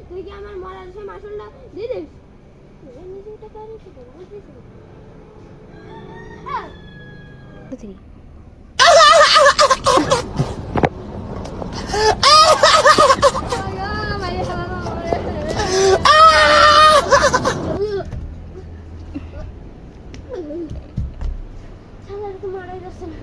তুই কি আমার মরার সময় মাসুলটা দিয়ে দিস? নিজে টাকা রেখে দেবো বুঝছিস? মারাই যাচ্ছে না।